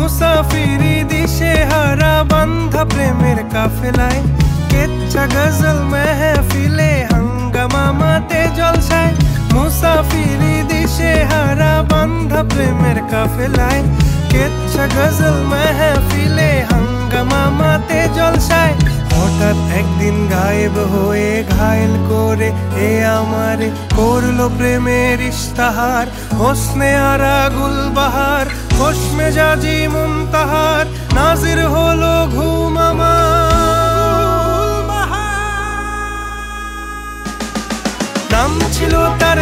মুসাফিরি দিশে হারা বান্ধা প্রেমের কাফেলায়, কেচ্ছা গজল মেহফিলে হাঙ্গামা মাতে জলসায়। মুসাফিরি দিশে হারা বান্ধা প্রেমের কাফেলায়, কেচ্ছা গজল মেহফিলে হাঙ্গামা মাতে জলসায়। হঠাৎ একদিন গায়েব হয়ে ঘায়েল করে এ আমারে করলো প্রেমের ইশতাহার। হোসনে আরা গুলবাহার, খোশ মেজাজি মুনতাহার, নাজির হলো ঘুম আমার। নাম ছিল তার